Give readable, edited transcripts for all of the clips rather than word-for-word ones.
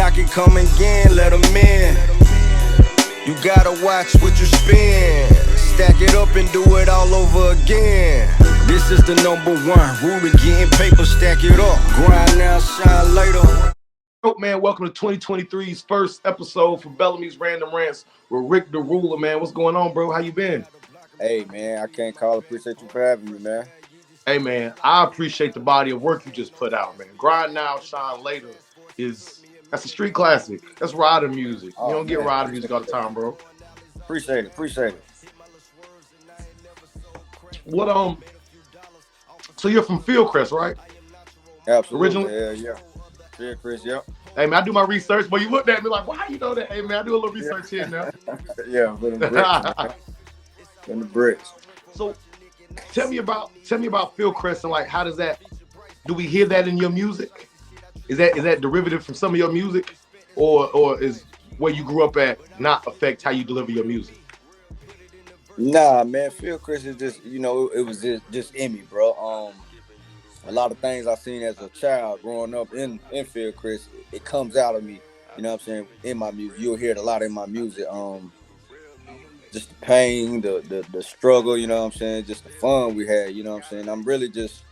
knocking, come again, let them in. You gotta watch what you spend. Stack it up and do it all over again. This is the #1 rule to getting paper. Stack it up, grind now, shine later. Man, welcome to 2023's first episode for Bellamy's Random Rants with Rick Da Rula, man. What's going on, bro? How you been? Hey, man, I can't call. Appreciate you for having me, man. Hey, man, I appreciate the body of work you just put out, man. Grind now, shine later that's a street classic. That's rider music. You don't get rider music all the time, bro. Appreciate it. What So you're from Fieldcrest, right? Absolutely. Originally? Yeah. Fieldcrest, yep. Hey, man, I do my research, but you looked at me like, why you know that? Hey, man, I do a little research here now. Yeah, with the bricks. In the bricks. So tell me about Fieldcrest and like how does that do we hear that in your music? Is that derivative from some of your music? Or is where you grew up at not affect how you deliver your music? Nah, man, Fieldcrest is just, it was just in me, bro. A lot of things I seen as a child growing up in Fieldcrest, it comes out of me, you know what I'm saying, in my music. You'll hear it a lot in my music. Just the pain, the struggle, you know what I'm saying, just the fun we had, you know what I'm saying. I'm really just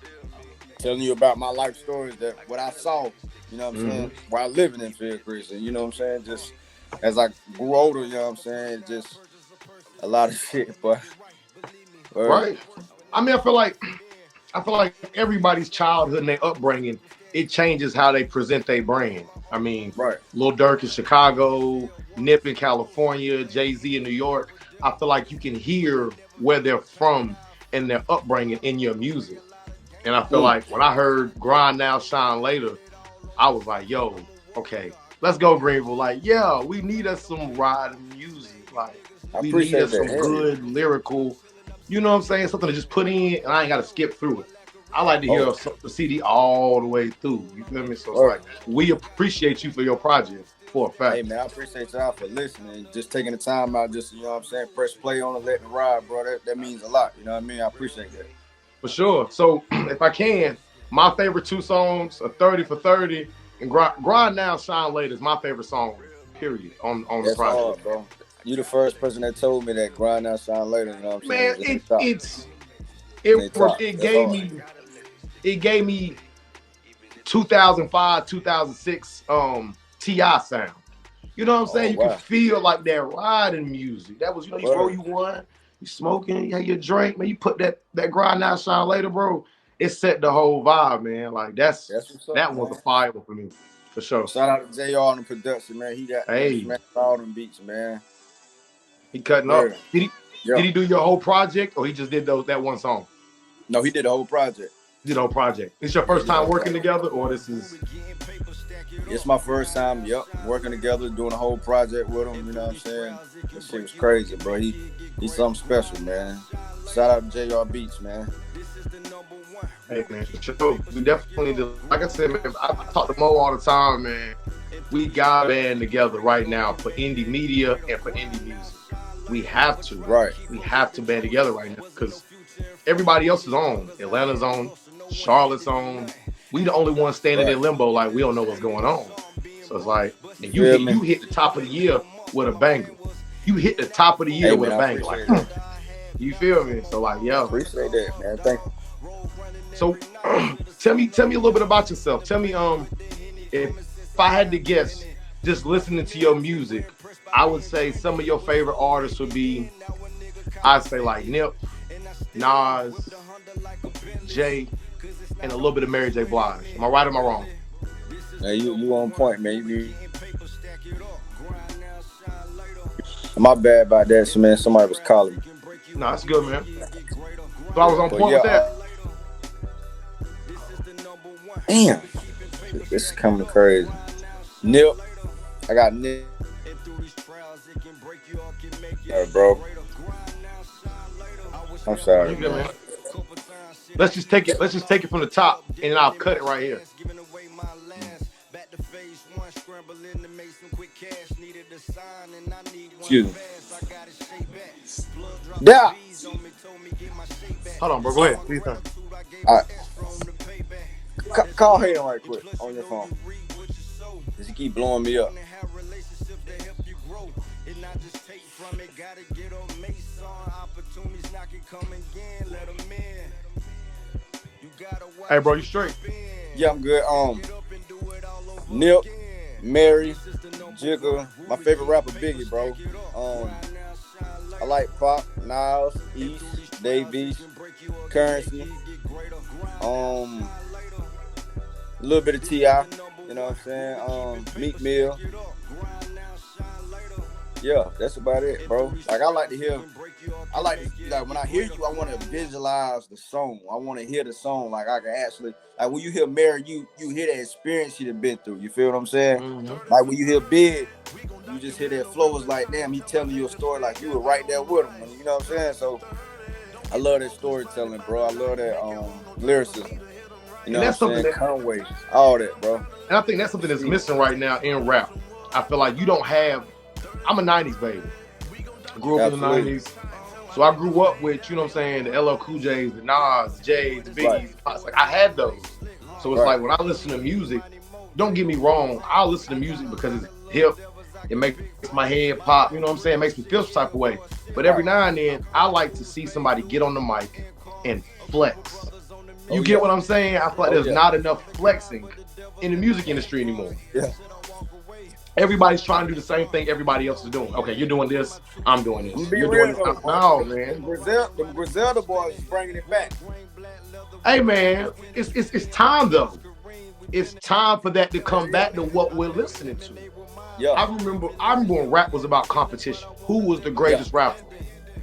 telling you about my life stories, that what I saw, you know what I'm saying, while living in Fieldcrest. And you know what I'm saying, just as I grew older, you know what I'm saying, just a lot of shit, but right. I mean, I feel like everybody's childhood and their upbringing, it changes how they present their brand. I mean, right. Lil Durk in Chicago, Nip in California, Jay-Z in New York. I feel like you can hear where they're from and their upbringing in your music. And I feel like when I heard Grind Now, Shine Later, I was like, yo, okay, let's go Greenville. Like, yeah, we need us some ride music. Like, we need us some good lyrical, you know what I'm saying? Something to just put in and I ain't got to skip through it. I like to hear the CD all the way through. You feel me? So it's like, we appreciate you for your project, for a fact. Hey, man, I appreciate y'all for listening. Just taking the time out, just, you know what I'm saying, press play on it, letting it ride, bro. That means a lot. You know what I mean? I appreciate that. For sure. So, if I can, my favorite two songs are 30 for 30 and Grind Now, Shine Later is my favorite song, period, on the project. Hard, bro. You the first person that told me that Grind Now, Shine Later, you know what I'm saying? Man, it gave me 2005, 2006 T.I. sound. You know what I'm saying? You can feel like that riding music. That was, you roll you one, you smoking, you had your drink, man. You put that Grind Now, Shine Later, bro. It set the whole vibe, man. Like that was a fire for me, for sure. Shout out to JR on the production, man. He got all them beats, man. He cutting up. Did he do your whole project, or he just did that one song? No, he did the whole project. Did the whole project. It's your first time working together, or this is? It's my first time, working together, doing a whole project with him, you know what I'm saying? That shit was crazy, bro. He's something special, man. Shout out to JR Beats, man. Hey, man, sure. We definitely do. Like I said, man, I talk to Mo all the time, man. We got a band together right now for indie media and for indie music. We have to. Right. We have to band together right now because everybody else is on. Atlanta's on. Charlotte's on. We the only ones standing in limbo like we don't know what's going on. So it's like, and you hit the top of the year with a banger. You hit the top of the year with a banger. Like, you feel me? So like, yo. Appreciate that, man. Thank you. So tell me a little bit about yourself. Tell me, if I had to guess, just listening to your music, I would say some of your favorite artists would be, I'd say like Nip, Nas, Jay, and a little bit of Mary J. Blige. Am I right or am I wrong? Hey, you on point, man. My bad about that, man. Somebody was calling me. No, that's good, man. So I was on point with that. Damn. This is coming crazy. Nip. I got Nip. All right, bro. I'm sorry. Good, man. Let's just take it from the top, and I'll cut it right here. Excuse me. Yeah. Hold on, bro. Go ahead. Please turn. All right. Call Hayden right quick on your phone. Cause he keep blowing me up. Hey, bro, you straight? Yeah, I'm good. Nip, Mary, Jigga. My favorite rapper, Biggie, bro. I like Pop, Niles, East, Davies, Currency. A little bit of T.I. You know what I'm saying? Meek Mill. Yeah, that's about it, bro. Like I like to hear. I like when I hear you, I want to visualize the song. I want to hear the song. Like I can actually, like when you hear Mary, you hear that experience you've been through. You feel what I'm saying? Mm-hmm. Like when you hear Big, you just hear that flow. It's like, damn, he telling you a story like you were right there with him. You know what I'm saying? So I love that storytelling, bro. I love that lyricism. You know And that's what I'm something saying? that, Conway, all that, bro. and I think that's something that's missing right now in rap. I feel like you don't have. I'm a '90s baby. I grew up Absolutely. in the '90s. So I grew up with, you know what I'm saying, the LL Cool J's, the Nas, the J's, the Biggies. Right. Like I had those. So it's Right. like when I listen to music, don't get me wrong, I'll listen to music because it's hip. It makes my head pop, you know what I'm saying? It makes me feel some type of way. But every now and then, I like to see somebody get on the mic and flex. You get what I'm saying? I feel like there's not enough flexing in the music industry anymore. Yeah. Everybody's trying to do the same thing everybody else is doing. Okay, you're doing this, I'm doing this. You're doing this. No, man. The Griselda boys is bringing it back. Hey, man, it's time though. It's time for that to come back to what we're listening to. Yeah. I remember when rap was about competition. Who was the greatest rapper?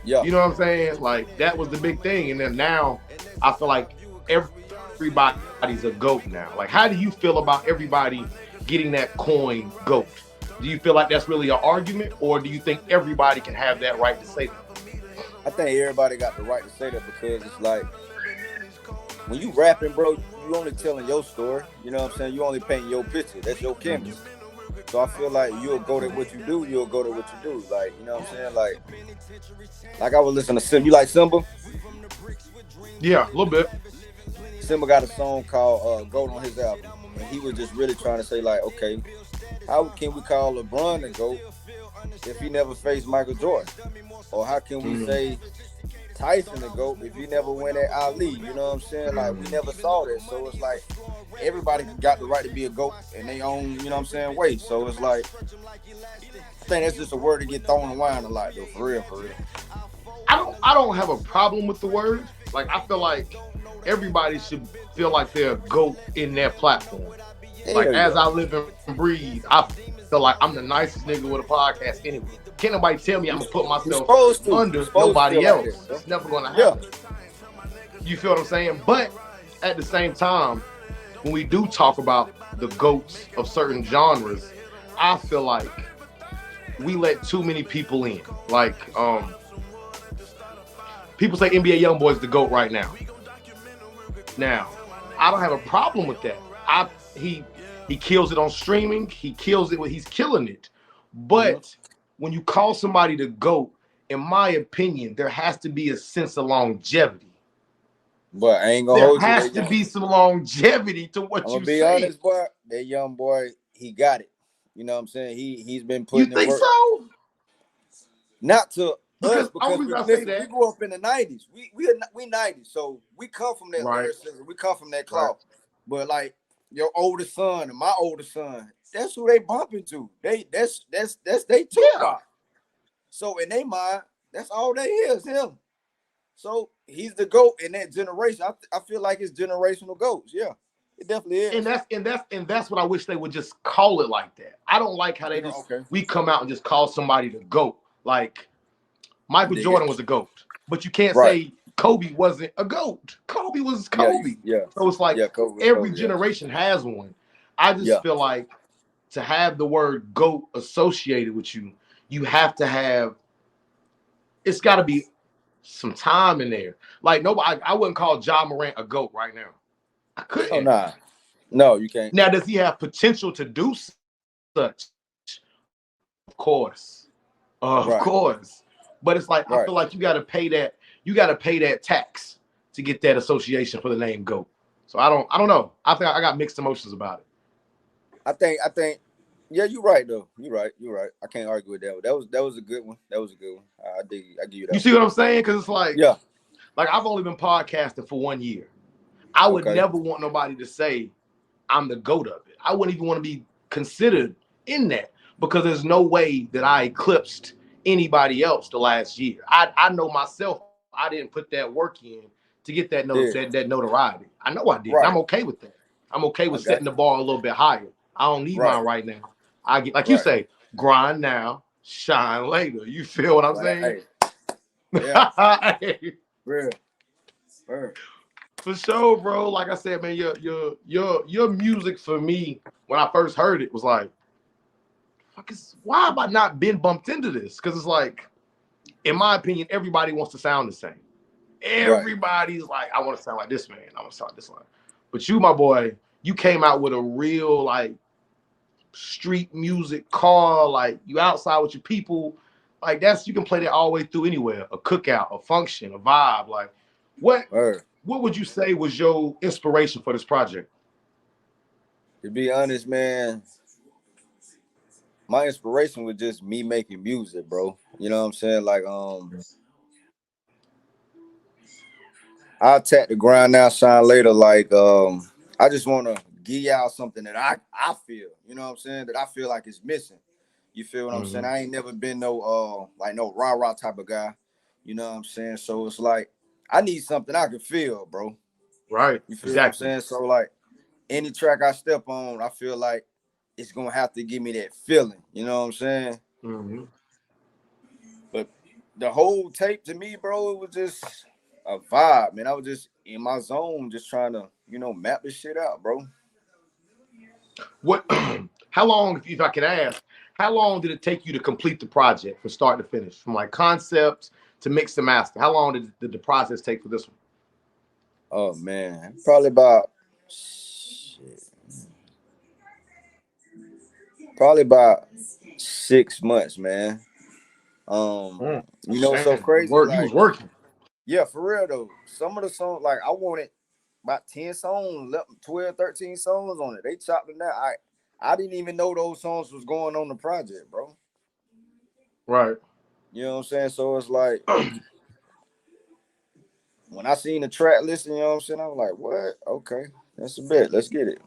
Yeah. You know what I'm saying? Like that was the big thing. And then now, I feel like everybody's a GOAT now. Like, how do you feel about everybody getting that coin GOAT? Do you feel like that's really an argument, or do you think everybody can have that right to say that? I think everybody got the right to say that because it's like when you rapping, bro, you only telling your story. You know what I'm saying? You only painting your picture. That's your canvas. So I feel like you'll go to what you do. You'll go to what you do. Like, you know what I'm saying? Like I was listening to Simba. You like Simba? Yeah, a little bit. Simba got a song called "GOAT" on his album, and he was just really trying to say like, okay, how can we call LeBron the GOAT if he never faced Michael Jordan? Or how can we say Tyson the GOAT if he never went at Ali? You know what I'm saying? Like, we never saw that. So it's like everybody got the right to be a GOAT in their own, you know what I'm saying, way. So it's like, I think that's just a word to get thrown around a lot, though, for real. I don't have a problem with the word. Like, I feel like everybody should feel like they're a GOAT in their platform. Like, as I live and breathe, I feel like I'm the nicest nigga with a podcast anyway. Can't nobody tell me I'm gonna put myself under nobody else. Like it's never gonna happen. You feel what I'm saying? But at the same time, when we do talk about the GOATs of certain genres, I feel like we let too many people in. Like, people say NBA YoungBoy is the GOAT right now. Now, I don't have a problem with that. He kills it on streaming. He kills it when he's killing it. But when you call somebody the GOAT, in my opinion, there has to be a sense of longevity. But I ain't gonna hold you. There has to be some longevity to what you say. I'm gonna be honest, boy. That young boy, he got it. You know what I'm saying? He's been putting in work. You think so? Not to us, because we grew up in the 90s. We 90s, so we come from that lyricism. We come from that cloth. But like your oldest son and my oldest son, that's who they bumping to. That's they Tupac. So in their mind, that's all they is him. So he's the GOAT in that generation. I feel like it's generational GOATs. Yeah, it definitely is. And that's what I wish they would just call it like that. I don't like how they we come out and just call somebody the GOAT. Like Michael Jordan was a GOAT, but you can't say Kobe wasn't a GOAT. Kobe was Kobe. Yeah. So it's like every generation has one. I just feel like to have the word GOAT associated with you, you have to have. It's got to be some time in there. Like nobody, I wouldn't call Ja Morant a GOAT right now. I couldn't. Oh, nah. No, you can't. Now, does he have potential to do such? Of course. Of course. But it's like I feel like you got to pay that. You got to pay that tax to get that association for the name GOAT. So I don't know. I think I got mixed emotions about it. I think Yeah, you're right though. You're right. You're right. I can't argue with that. That was a good one. That was a good one. I dig. I give you You that one. see what I'm saying? Because it's Yeah. like I've only been podcasting for 1 year. I would Okay. never want nobody to say I'm the goat of it. I wouldn't even want to be considered in that because there's no way that I eclipsed anybody else the last year. I know myself. I didn't put that work in to get Yeah. that notoriety. I know I did. And I'm Right. okay with that. I'm okay with I setting got the you. bar a little bit higher. I don't need Right. mine right now. I get like you Right. say, grind now, shine later. You feel what I'm Right. saying? Hey. Yeah. Real. Real. For sure, bro. Like I said, man, your music for me when I first heard it was like, why have I not been bumped into this? Because it's like, in my opinion, everybody wants to sound the same. Right. Everybody's like, I want to sound like this man. I want to sound like this line. But you, my boy, you came out with a real like street music car, like you outside with your people. Like that's you can play that all the way through anywhere. A cookout, a function, a vibe. Like what Real. what would you say was your inspiration for this project? To be honest, man, my inspiration was just me making music, bro. You know what I'm saying? Like, I'll tap the grind now, shine later. Like, I just want to give y'all something that I feel. You know what I'm saying? That I feel like it's missing. You feel what I'm saying? Mm-hmm. I ain't never been no like no rah rah type of guy. You know what I'm saying? So it's like I need something I can feel, bro. Right. You feel what I'm Exactly. saying? So like any track I step on, I feel like it's gonna have to give me that feeling. You know what I'm saying? Mm-hmm. But the whole tape to me, bro, it was just a vibe, man. I was just in my zone, just trying to, map this shit out, bro. What? How long, if I could ask, how long did it take you to complete the project from start to finish, from like concept to mix to master? How long did the process take for this one? Oh man, probably about shit, probably about 6 months, man. Um, Mm. what's so Man, crazy? you Like, was working. yeah, for real though. Some of the songs, like I wanted about 10 songs, 12, 13 songs on it. They chopped it down. I didn't even know those songs was going on the project, bro. Right. You know what I'm saying? So it's like when I seen the track list, you know what I'm saying? I was like, what? Okay, that's a bet. Let's get it.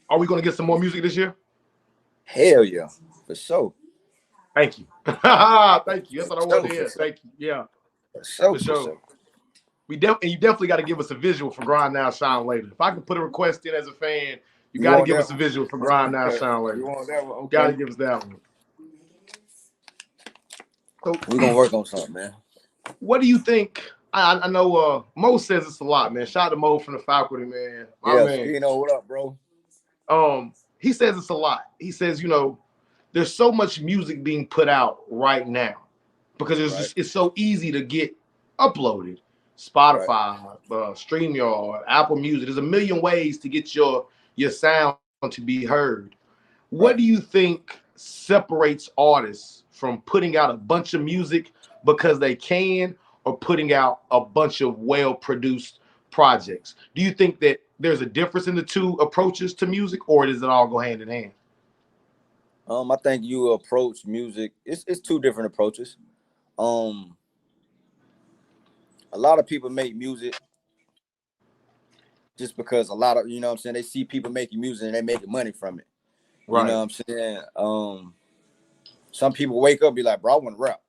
Are we gonna get some more music this year? Hell yeah, for sure. Thank you. Thank you. For That's what I wanted sure, to for hear. sure. Thank you. Yeah, For sure, for for sure. sure. You definitely got to give us a visual for Grind Now, Shine Later. If I can put a request in as a fan, you You got to want give that us a one? visual for Grind Now, Shine You Later. want that one? Got to Okay. give us that one. So, We're gonna work on something, man. what do you think? I know Mo says it's a lot, man. Shout out to Mo from the faculty, man. My Yeah, man. Skino, what up, bro? He says it's a lot. He says, there's so much music being put out right now because Right, it's so easy to get uploaded. right. Spotify, StreamYard, Apple Music. There's a million ways to get your sound to be heard. What do Right. you think separates artists from putting out a bunch of music because they can, or putting out a bunch of well-produced projects? Do you think that there's a difference in the two approaches to music, or does it all go hand in hand? I think you approach music. It's two different approaches. Um, a lot of people make music just because a lot of what I'm saying, they see people making music and they making money from it. You know Right. what I'm saying? Some people wake up and be like, bro, I want to rap.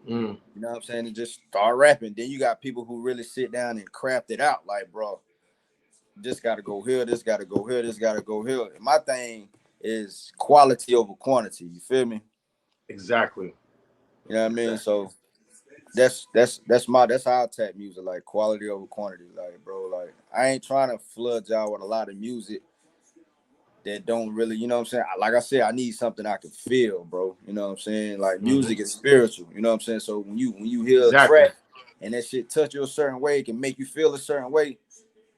Mm. You know what I'm saying? And just start rapping. Then you got people who really sit down and craft it out. Like, bro, this got to go here. This got to go here. This got to go here. And my thing is quality over quantity. You feel me? Exactly. You know what I mean? Exactly. So that's how I tap music, like quality over quantity. Like, bro, like I ain't trying to flood y'all with a lot of music that don't really, you know what I'm saying? Like I said, I need something I can feel, bro. You know what I'm saying? Like Mm-hmm. music is spiritual, you know what I'm saying? So when you hear a Exactly. track and that shit touch you a certain way, it can make you feel a certain way.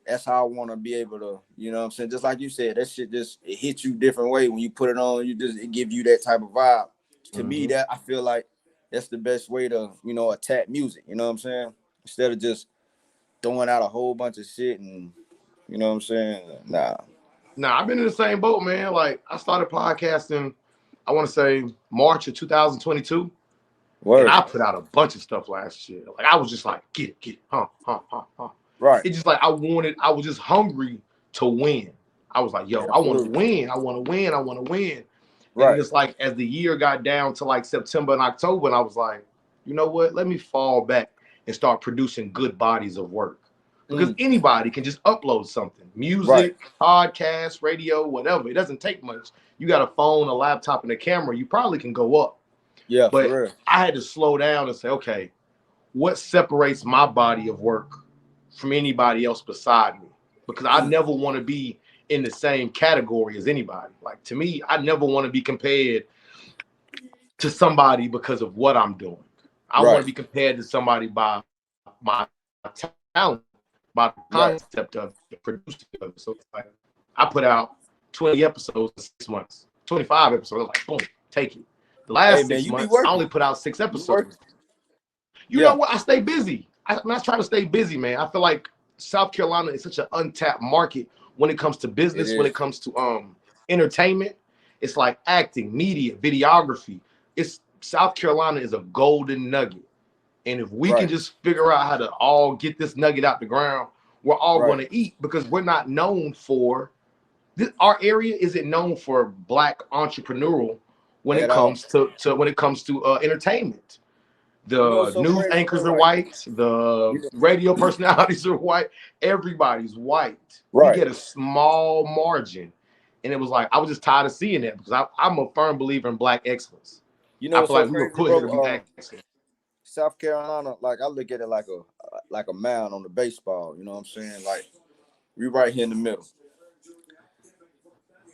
That's how I want to be able to, you know what I'm saying? Just like you said, that shit just it hits you different way when you put it on. It give you that type of vibe. To me, Mm-hmm. that I feel like that's the best way to, attack music. You know what I'm saying? Instead of just throwing out a whole bunch of shit and you know what I'm saying? Nah. Nah, I've been in the same boat, man. Like I started podcasting, I want to say March of 2022. And Word. I put out a bunch of stuff last year. Like I was just like, get it, huh. Right. It's just like I was just hungry to win. I was like, yo, I want to win. I want to win. I want to win. Right. And it's like as the year got down to like September and October, and I was like, you know what? Let me fall back and start producing good bodies of work. Because anybody can just upload something. Music, podcast, radio, whatever. It doesn't take much. You got a phone, a laptop, and a camera, you probably can go up. Yeah, But for real. I had to slow down and say, okay, what separates my body of work from anybody else beside me? Because I never want to be in the same category as anybody. Like to me, I never want to be compared to somebody because of what I'm doing. I want to be compared to somebody by my talent, by the concept of the producing of it. So it's like I put out 20 episodes in 6 months, 25 episodes. Like, boom, take it. The last 6 months, I only put out 6 episodes. You know what? I stay busy. I try to stay busy, man. I feel like South Carolina is such an untapped market when it comes to business, when it comes to entertainment. It's like acting, media, videography. South Carolina is a golden nugget. And if we can just figure out how to all get this nugget out the ground, we're all going to eat, because we're not known for this. Our area isn't known for Black entrepreneurial when it comes to entertainment. The news anchors are white. The radio personalities are white. Everybody's white. We get a small margin. And it was like, I was just tired of seeing that, because I'm a firm believer in Black excellence. You know, I feel like we were put here to be excellent. South Carolina, like I look at it like a mound on the baseball. You know what I'm saying? Like we right here in the middle.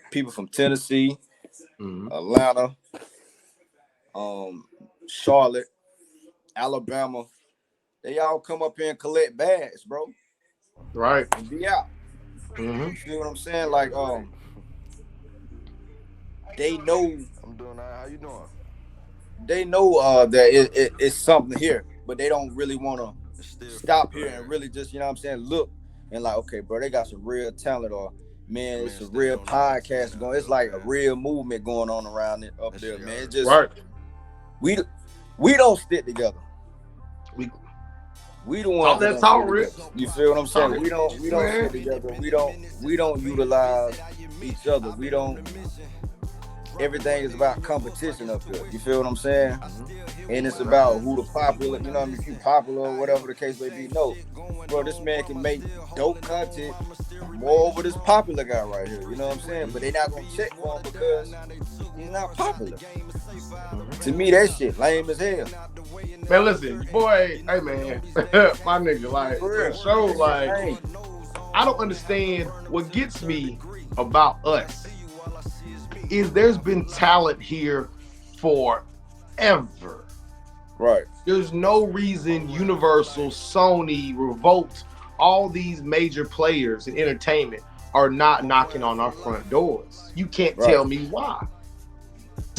People from Tennessee, Atlanta, Charlotte, Alabama, they all come up here and collect bags, bro. Right. And be out. You see what I'm saying? Like they know. I'm doing that. How you doing? They know that it's something here, but they don't really want to stop here and really just, you know what I'm saying, look and like, okay, bro, they got some real talent, or man, it's a real podcast going. It's like a real movement going on around it up there, man. It's just we don't stick together. We the ones that talk, Rick. You feel what I'm saying? We don't stick together. We don't utilize each other. We don't. Everything is about competition up here. You feel what I'm saying? And it's about who the popular, you know what I mean? If you popular or whatever the case may be. No, bro, this man can make dope content more over this popular guy right here. You know what I'm saying? But they not gonna check for him because he's not popular. To me, that shit lame as hell. Man, listen, boy, hey man, my nigga, like the show, like I don't understand what gets me about us. Is there's been talent here forever. Right. There's no reason Universal, Sony, Revolt, all these major players in entertainment are not knocking on our front doors. You can't tell me why.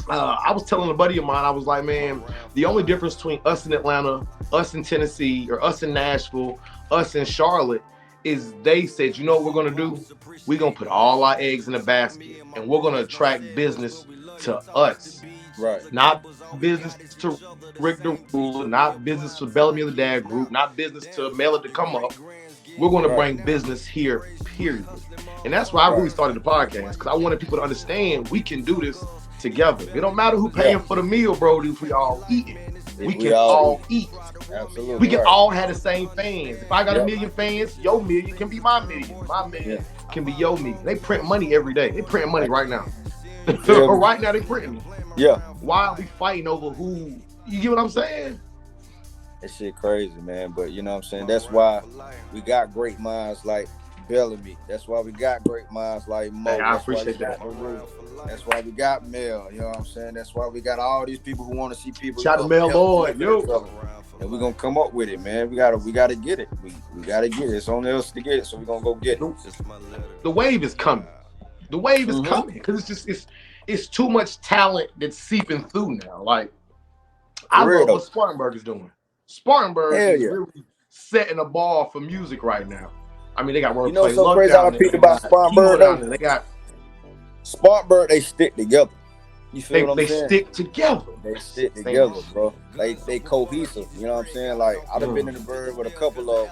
I was telling a buddy of mine, I was like, man, the only difference between us in Atlanta, us in Tennessee, or us in Nashville, us in Charlotte, is they said, you know what we're going to do? We're going to put all our eggs in a basket, and we're going to attract business to us. Right. Not business to Rick Da Rula, not business to Bellamy the Dad Group, not business to Mail It to Come Up. We're going to bring business here, period. And that's why I really started the podcast, because I wanted people to understand we can do this together. It don't matter who paying for the meal, bro, if we all eat it. We can all eat. Absolutely. We can all have the same fans. If I got a million fans, your million can be my million. My million can be your million. They print money every day. They print money right now. Right now they printing. Yeah. Why are we fighting over who? You get what I'm saying? That shit crazy, man. But you know what I'm saying? That's why we got great minds like Bellamy. That's why we got great minds like Mo. Hey, I appreciate that. That's why we got Mel. You know what I'm saying? That's why we got all these people who want to see people. Shout out to Mel Lloyd, yo. And we're gonna come up with it, man. We gotta get it. We gotta get it. It's on us to get it, so we're gonna go get it. The wave is coming. The wave is coming, because it's too much talent that's seeping through now. Like, I love what Spartanburg is doing. Spartanburg is really setting a bar for music right now. I mean, they got wordplay. You know, so crazy how I picked about Spartanburg. They got Spartanburg, they stick together. You feel what I'm They saying? stick together. They stick together, bro. They cohesive. You know what I'm saying? Like I done been in the bird with a couple of,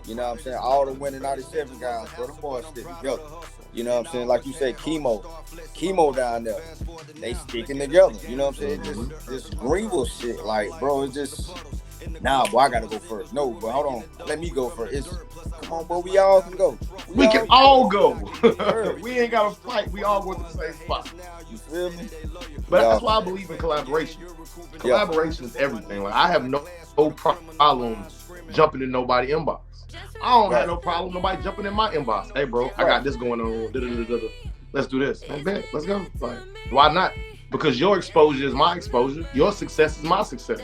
you know what I'm saying? All the winning '97 guys, bro. Them boys stick together. You know what I'm saying? Like you say, chemo down there. They sticking together. You know what I'm saying? This Greenville shit, like, bro, it's just nah, boy, I gotta go first. No, but hold on, let me go first. Come on, bro, we all can go. We can all go. We ain't gotta fight. We all go to the same spot. You feel me? But that's why I believe in collaboration. Collaboration is everything. Like I have no problem jumping in nobody's inbox. I don't have no problem nobody jumping in my inbox. Hey, bro, I got this going on. Da-da-da-da-da. Let's do this. I bet. Let's go. Like, why not? Because your exposure is my exposure. Your success is my success.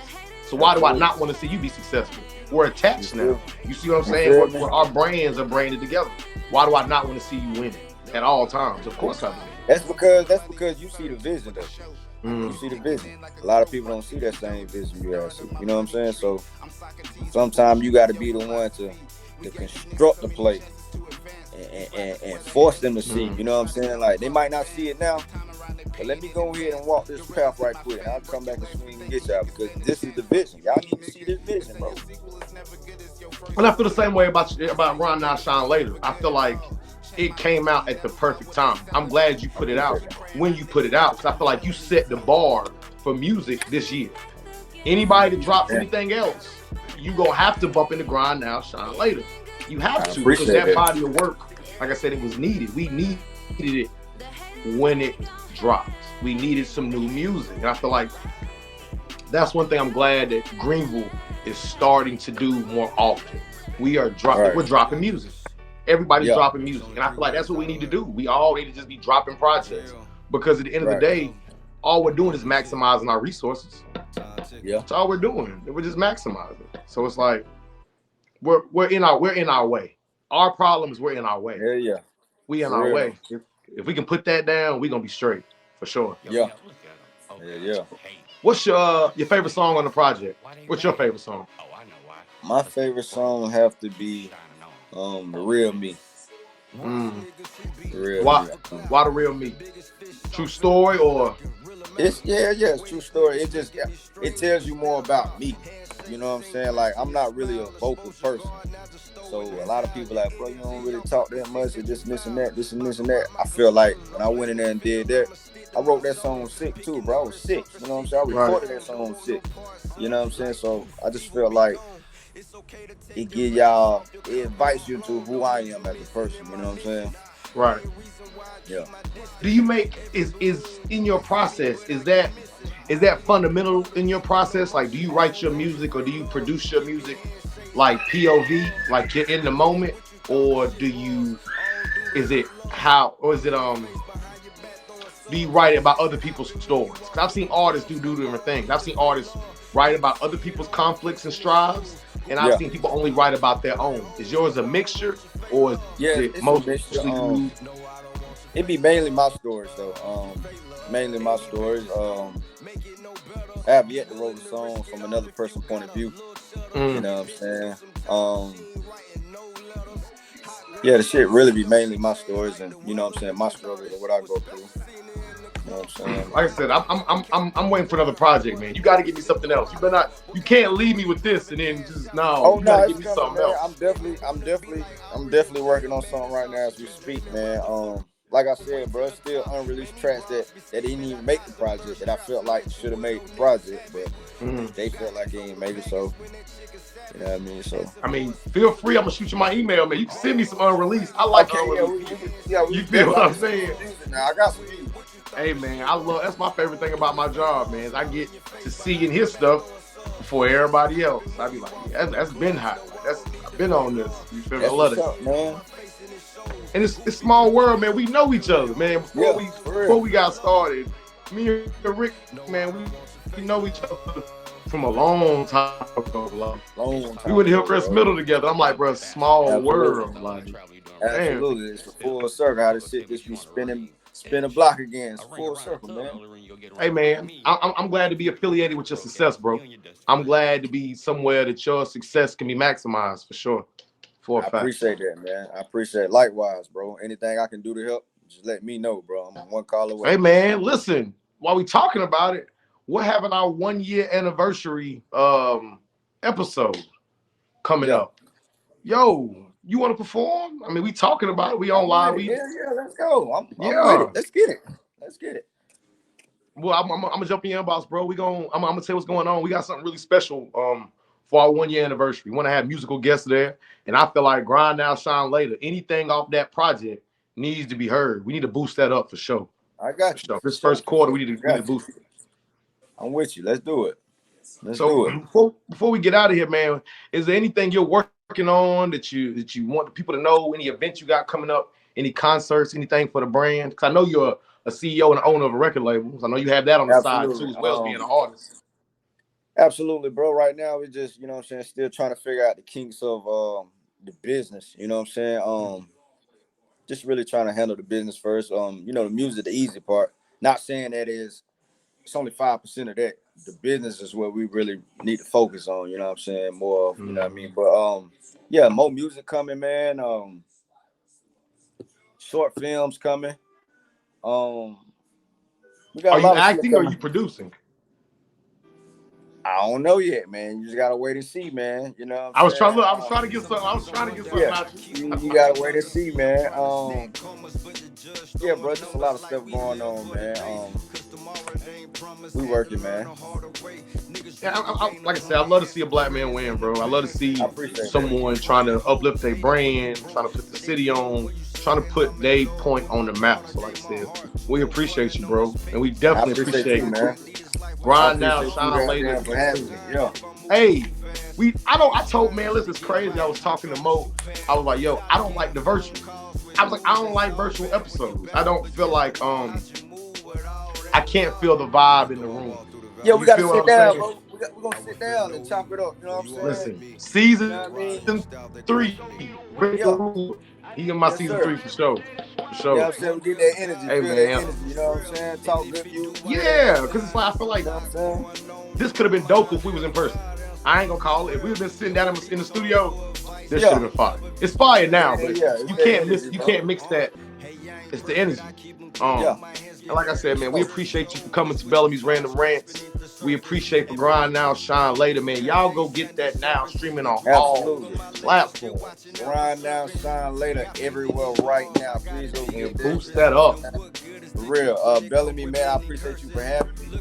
So why do I not want to see you be successful? We're attached now. You see what I'm saying? Our brands are branded together. Why do I not want to see you win at all times? Of course I do. That's because you see the vision though. You see the vision. A lot of people don't see that same vision you have. You know what I'm saying? So sometimes you got to be the one to construct the play and force them to see. You know what I'm saying? Like they might not see it now, but let me go ahead and walk this path right quick. I'll come back and swing and get y'all because this is the vision. Y'all need to see this vision, bro. And I feel the same way about Run Now Shine Later. I feel like it came out at the perfect time. I'm glad you put it out when you put it out because I feel like you set the bar for music this year. Anybody that drops anything else, you gonna have to bump into Grind Now Shine Later. You have to because that body of work, like I said, it was needed. We needed it when it dropped. We needed some new music. And I feel like that's one thing I'm glad that Greenville is starting to do more often. We're dropping music. Everybody's dropping music. And I feel like that's what we need to do. We all need to just be dropping projects. Because at the end of the day, all we're doing is maximizing our resources. Yeah. That's all we're doing. We're just maximizing. So it's like we're in our way. Our problem is we're in our way. Yeah. We in our way. If we can put that down, we're gonna be straight for sure. Yeah. What's your favorite song on the project? What's your favorite song? My favorite song have to be The Real Me. Why The Real Me? True story or? It's true story. It tells you more about me. You know what I'm saying? Like I'm not really a vocal person. So a lot of people like, bro, you don't really talk that much or this and that. I feel like when I went in there and did that, I wrote that song sick too, bro. I was sick. You know what I'm saying? I recorded that song sick. You know what I'm saying? So I just feel like it invites you to who I am as a person. You know what I'm saying? Right. Yeah. Do you make is in your process? Is that fundamental in your process? Like, do you write your music or do you produce your music like POV, like you're in the moment, or do you write about other people's stories? Because I've seen artists do different things. I've seen artists write about other people's conflicts and strives, and I've seen people only write about their own. Is yours a mixture, or is it mostly? It'd be mainly my stories, though. Mainly my stories. I have yet to write a song from another person's point of view. You know what I'm saying? The shit really be mainly my stories, and you know what I'm saying, my struggles or what I go through. You know what I'm saying? Like I said, I'm waiting for another project, man. You got to give me something else. You can't leave me with this and then just you gotta give me something else. I'm definitely working on something right now as we speak, man. Like I said, bro, it's still unreleased tracks that didn't even make the project that I felt like should have made the project, but they felt like they ain't made it, so you know what I mean? So I mean, feel free. I'm gonna shoot you my email, man. You can send me some unreleased. I like unreleased. You feel what I'm saying? Now I got some music. Hey man, that's my favorite thing about my job, man. Is I get to see and hear stuff before everybody else. I be like, that's been hot. I've been on this. You feel me? I love it, man. And it's small world, man. We know each other, man. Before we got started, me and Rick, man, we know each other from a long time ago. We went to Hillcrest Middle together. I'm like, bro, small world. Like, absolutely. It's a full circle. How this shit just be spin a block again. It's full circle, man. Hey, man, I'm glad to be affiliated with your success, bro. I'm glad to be somewhere that your success can be maximized, for sure. I appreciate that, man. I appreciate it. Likewise, bro. Anything I can do to help, just let me know, bro. I'm one call away. Hey man, listen, while we talking about it, we're having our 1 year anniversary episode coming Yeah, up. Yo, you want to perform? I mean, we talking about it. We on I'm with live. it. Yeah, let's go. I'm with Yeah. it. Let's get it. Let's get it. Well, I'm gonna jump in your inbox, bro. I'm gonna tell you what's going on. We got something really special for our 1 year anniversary. We want to have musical guests there, and I feel like Grind Now, Shine Later. Anything off that project needs to be heard. We need to boost that up for sure. I For got you. sure. For This sure. first quarter, For we sure. need to Got you. boost it. I'm with you. Let's do it. Let's So do it. before we get out of here, man, is there anything you're working on that you want the people to know? Any events you got coming up? Any concerts? Anything for the brand? Because I know you're a CEO and owner of a record label. So I know you have that on the side too, Absolutely. as well as being an artist. Absolutely, bro. Right now, we just, what I'm saying, still trying to figure out the kinks of the business. You know what I'm saying? Just really trying to handle the business first. The music, the easy part. Not saying that it's only 5% of that. The business is what we really need to focus on. You know what I'm saying? More of, you know what I mean? But yeah, more music coming, man. Short films coming. We got Are a you lot of shit acting or are coming. you producing? I don't know yet, man. You just gotta wait and see, man. You know what I I'm was trying to saying? look, I was trying to get something. I was trying to get something Yeah, out you. you gotta wait and see, man. Yeah, bro, just a lot of stuff going on, man. We working, man. Yeah, like I said, I love to see a black man win, bro. I love to I see appreciate that. someone trying to uplift their brand, trying to put the city on, trying to put their point on the map. So, like I said, we appreciate you, bro, and we I definitely appreciate appreciate you, man. I Grind Now, appreciate you Shine Later. goddamn for having me. Yeah. Hey, I told man, listen, it's crazy. I was talking to Mo. I was like, yo, I don't like the virtual. I was like, I don't like virtual episodes. I don't feel like I can't feel the vibe in the room. Yeah, we You gotta feel what sit I'm down, saying? bro. We're gonna sit down and chop it up. You know what I'm saying? Listen, season You know what I mean? 3, Rick Da Yeah. Rula. He in my Yes, season sir. 3 for sure. For You know sure. what I'm saying? We get that energy, Hey feel that man. energy. You know what I'm saying? Talk good music. Yeah, because it's like I feel You like know what I'm saying? this could have been dope if we was in person. I ain't gonna call it. If we had been sitting down in the studio, this should have Yeah. been fire. It's fire now, Yeah, but yeah. It's you that can't miss energy, you bro. can't mix that. It's the energy. Yeah. And like I said, For man, we sure. appreciate you for coming to Bellamy's Random Rants. We appreciate for Grind Now, Shine Later, man. Y'all go get that now, streaming on all Absolutely. platforms. Grind now, shine later everywhere right now. Please go And get boost that. that up. For real. Bellamy, man, I appreciate you for having me.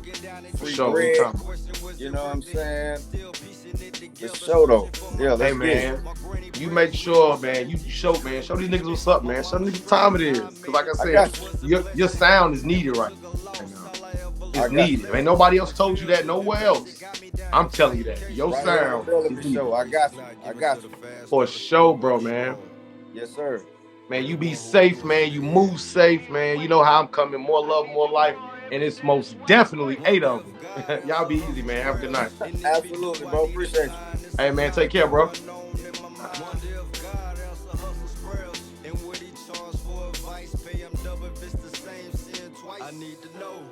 For Free sure. bread. Anytime. You know what I'm saying? For sure, though. Yeah, Hey let's get it. man, you make sure, man, you show these niggas what's up, man. Show them niggas what time it is. Cause like I I said, got you. your sound is needed right now. I It's got needed. you. Ain't nobody else told you that nowhere else. I'm telling you that. Your Right here on the sound Bellamy is needed. show. I got you. I got you. For sure, bro, man. Yes, sir. Man, you be safe, man. You move safe, man. You know how I'm coming. More love, more life. And it's most definitely 8 of them. Y'all be easy, man. Have a good night. Absolutely, bro. Appreciate you. Hey, man, take care, bro. I need to know.